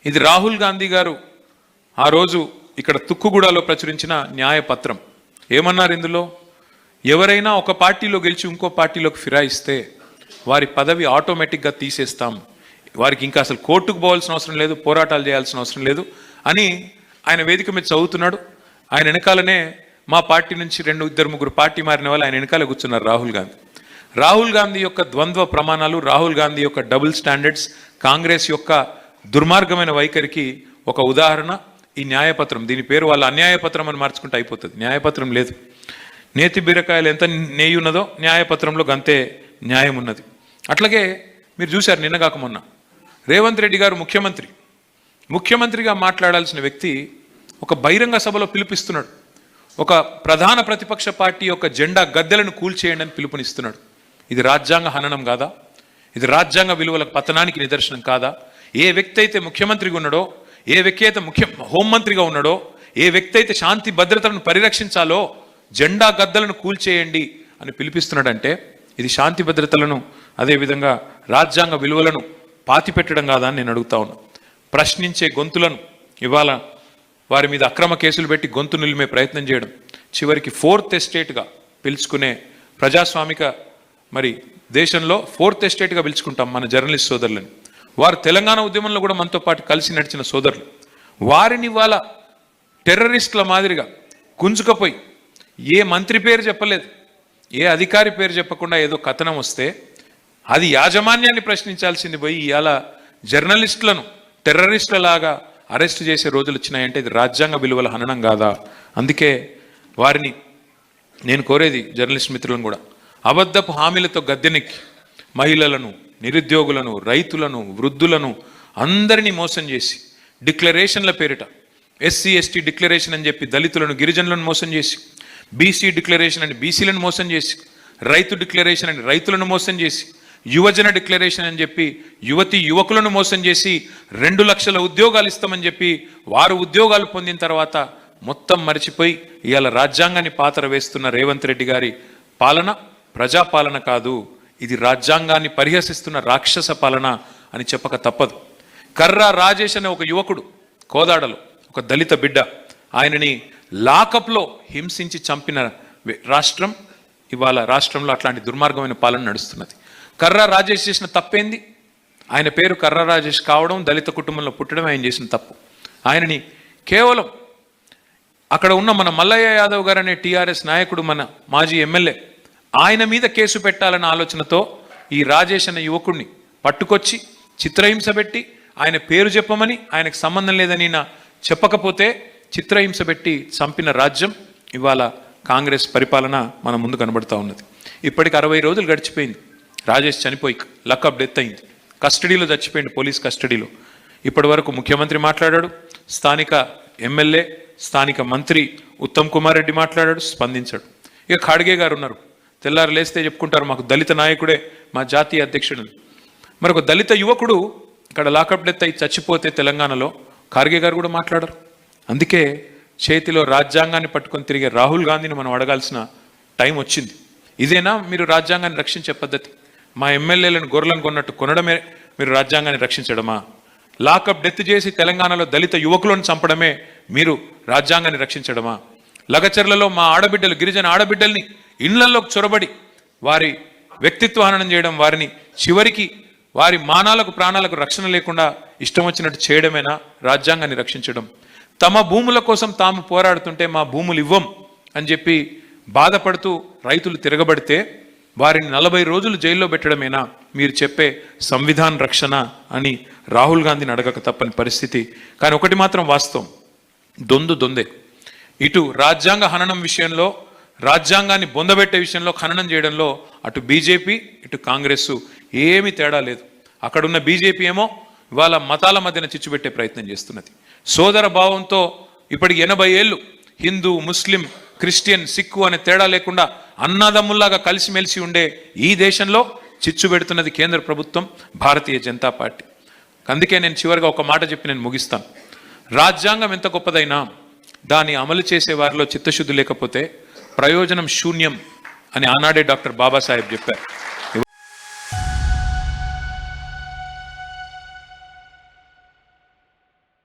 ఇది రాహుల్ గాంధీ గారు ఆ రోజు ఇక్కడ తుక్కుగూడలో ప్రచురించిన న్యాయపత్రం. ఏమన్నారు ఇందులో? ఎవరైనా ఒక పార్టీలో గెలిచి ఇంకో పార్టీలోకి ఫిరాయిస్తే వారి పదవి ఆటోమేటిక్గా తీసేస్తాం, వారికి ఇంకా అసలు కోర్టుకు పోవాల్సిన అవసరం లేదు, పోరాటాలు చేయాల్సిన అవసరం లేదు అని ఆయన వేదిక మీద చదువుతున్నాడు. ఆయన వెనకాలనే మా పార్టీ నుంచి 2-3 పార్టీ మారిన వాళ్ళు ఆయన వెనకాల కూర్చున్నారు రాహుల్ గాంధీ. రాహుల్ గాంధీ యొక్క ద్వంద్వ ప్రమాణాలు, రాహుల్ గాంధీ యొక్క డబుల్ స్టాండర్డ్స్, కాంగ్రెస్ యొక్క దుర్మార్గమైన వైఖరికి ఒక ఉదాహరణ ఈ న్యాయపత్రం. దీని పేరు వాళ్ళ అన్యాయపత్రం అని మార్చుకుంటే అయిపోతుంది. న్యాయపత్రం లేదు. నేతి బీరకాయలు ఎంత నెయ్యి ఉన్నదో న్యాయపత్రంలో అంతే న్యాయం ఉన్నది. అట్లాగే మీరు చూశారు నిన్నగాక మొన్న రేవంత్ రెడ్డి గారు ముఖ్యమంత్రిగా మాట్లాడాల్సిన వ్యక్తి ఒక బహిరంగ సభలో పిలుపిస్తున్నాడు. ఒక ప్రధాన ప్రతిపక్ష పార్టీ యొక్క జెండా గద్దెలను కూల్చేయండి అని పిలుపునిస్తున్నాడు. ఇది రాజ్యాంగ హననం కాదా? ఇది రాజ్యాంగ విలువల పతనానికి నిదర్శనం కాదా? ఏ వ్యక్తి అయితే ముఖ్యమంత్రిగా ఉన్నాడో, ఏ వ్యక్తి అయితే హోంమంత్రిగా ఉన్నాడో, ఏ వ్యక్తి అయితే శాంతి భద్రతలను పరిరక్షించాలో జెండా గద్దలను కూల్చేయండి అని పిలిపిస్తున్నాడంటే ఇది శాంతి భద్రతలను, అదేవిధంగా రాజ్యాంగ విలువలను పాతిపెట్టడం కాదా అని నేను అడుగుతా ఉన్నా. ప్రశ్నించే గొంతులను ఇవాళ వారి మీద అక్రమ కేసులు పెట్టి గొంతు నిలిమే ప్రయత్నం చేయడం, చివరికి 4th ఎస్టేట్గా పిలుచుకునే ప్రజాస్వామిక మరి దేశంలో 4th ఎస్టేట్గా పిలుచుకుంటాం మన జర్నలిస్ట్ సోదరులని. వారు తెలంగాణ ఉద్యమంలో కూడా మనతో పాటు కలిసి నడిచిన సోదరులు. వారిని వాళ్ళ టెర్రరిస్టుల మాదిరిగా గుంజుకపోయి ఏ మంత్రి పేరు చెప్పలేదు, ఏ అధికారి పేరు చెప్పకుండా ఏదో కథనం వస్తే అది యాజమాన్యాన్ని ప్రశ్నించాల్సింది పోయి ఇవాళ జర్నలిస్టులను టెర్రరిస్టులలాగా అరెస్ట్ చేసే రోజులు వచ్చినాయంటే ఇది రాజ్యాంగ విలువల హననం కాదా? అందుకే వారిని నేను కోరేది జర్నలిస్ట్ మిత్రులను కూడా, అబద్ధపు హామీలతో గద్దెనెక్కి మహిళలను, నిరుద్యోగులను, రైతులను, వృద్ధులను అందరినీ మోసం చేసి డిక్లరేషన్ల పేరిట SC ST డిక్లరేషన్ అని చెప్పి దళితులను, గిరిజనులను మోసం చేసి, BC డిక్లరేషన్ అని బీసీలను మోసం చేసి, రైతు డిక్లరేషన్ అని రైతులను మోసం చేసి, యువజన డిక్లరేషన్ అని చెప్పి యువకులను మోసం చేసి 2 లక్షల ఉద్యోగాలు ఇస్తామని చెప్పి వారు ఉద్యోగాలు పొందిన తర్వాత మొత్తం మర్చిపోయి ఇవాళ రాజ్యాంగాన్ని పాతర వేస్తున్న రేవంత్ రెడ్డి గారి పాలన ప్రజాపాలన కాదు, ఇది రాజ్యాంగాన్ని పరిహసిస్తున్న రాక్షస పాలన అని చెప్పక తప్పదు. కర్రా రాజేష్ అనే ఒక యువకుడు కోదాడలో, ఒక దళిత బిడ్డ, ఆయనని లాకప్లో హింసించి చంపిన రాష్ట్రం ఇవాళ రాష్ట్రంలో అట్లాంటి దుర్మార్గమైన పాలన నడుస్తున్నది. కర్రా రాజేష్ చేసిన తప్పేంది? ఆయన పేరు కర్రా రాజేష్ కావడం, దళిత కుటుంబంలో పుట్టడం ఆయన చేసిన తప్పు. ఆయనని కేవలం అక్కడ ఉన్న మన మల్లయ్య యాదవ్ గారు అనే TRS నాయకుడు, మన మాజీ ఎమ్మెల్యే, ఆయన మీద కేసు పెట్టాలన్న ఆలోచనతో ఈ రాజేష్ అనే యువకుడిని పట్టుకొచ్చి చిత్రహింస పెట్టి ఆయన పేరు చెప్పమని, ఆయనకు సంబంధం లేదని చెప్పకపోతే చిత్రహింస పెట్టి చంపిన రాజ్యం ఇవాళ కాంగ్రెస్ పరిపాలన మన ముందు కనబడుతూ ఉన్నది. ఇప్పటికి 60 రోజులు గడిచిపోయింది. రాజేష్ చనిపోయి లకప్ డెత్ అయింది. కస్టడీలో చచ్చిపోయింది, పోలీస్ కస్టడీలో. ఇప్పటి వరకు ముఖ్యమంత్రి మాట్లాడాడు, స్థానిక ఎమ్మెల్యే, స్థానిక మంత్రి ఉత్తమ్ కుమార్ రెడ్డి మాట్లాడాడు, స్పందించాడు. ఇక ఖాడ్గే గారు ఉన్నారు, తెల్లారు లేస్తే చెప్పుకుంటారు మాకు దళిత నాయకుడే మా జాతీయ అధ్యక్షుడు. మరొక దళిత యువకుడు ఇక్కడ లాకప్ డెత్ అయి చచ్చిపోతే తెలంగాణలో ఖార్గే గారు కూడా మాట్లాడరు. అందుకే చేతిలో రాజ్యాంగాన్ని పట్టుకొని తిరిగే రాహుల్ గాంధీని మనం అడగాల్సిన టైం వచ్చింది. ఇదేనా మీరు రాజ్యాంగాన్ని రక్షించే పద్ధతి? మా ఎమ్మెల్యేలను గొర్రెలను కొన్నట్టు కొనడమే మీరు రాజ్యాంగాన్ని రక్షించడమా? లాకప్ డెత్ చేసి తెలంగాణలో దళిత యువకులను చంపడమే మీరు రాజ్యాంగాన్ని రక్షించడమా? లగచర్లలో మా ఆడబిడ్డలు, గిరిజన ఆడబిడ్డల్ని ఇళ్లలోకి చొరబడి వారి వ్యక్తిత్వ హననం చేయడం, వారిని చివరికి వారి మానాలకు ప్రాణాలకు రక్షణ లేకుండా ఇష్టం వచ్చినట్టు చేయడమేనా రాజ్యాంగాన్ని రక్షించడం? తమ భూముల కోసం తాము పోరాడుతుంటే మా భూములు ఇవ్వం అని చెప్పి బాధపడుతూ రైతులు తిరగబడితే వారిని 40 రోజులు జైల్లో పెట్టడమేనా మీరు చెప్పే సంవిధాన రక్షణ అని రాహుల్ గాంధీని అడగక తప్పని పరిస్థితి. కానీ ఒకటి మాత్రం వాస్తవం, దొందే. ఇటు రాజ్యాంగ హననం విషయంలో, రాజ్యాంగాన్ని బొందబెట్టే విషయంలో, ఖననం చేయడంలో అటు బీజేపీ ఇటు కాంగ్రెస్ ఏమీ తేడా లేదు. అక్కడున్న బీజేపీ ఏమో ఇవాళ మతాల మధ్యన చిచ్చుపెట్టే ప్రయత్నం చేస్తున్నది. సోదర భావంతో ఇప్పటికి 80 ఏళ్ళు హిందూ, ముస్లిం, క్రిస్టియన్, సిక్కు అనే తేడా లేకుండా అన్నదమ్ముల్లాగా కలిసిమెలిసి ఉండే ఈ దేశంలో చిచ్చు పెడుతున్నది కేంద్ర ప్రభుత్వం, భారతీయ జనతా పార్టీ. అందుకే నేను చివరిగా ఒక మాట చెప్పి నేను ముగిస్తాను. రాజ్యాంగం ఎంత గొప్పదైనా దాన్ని అమలు చేసే వారిలో చిత్తశుద్ధి లేకపోతే ప్రయోజనం శూన్యం అని ఆనాడే డాక్టర్ బాబాసాహెబ్ చెప్పారు.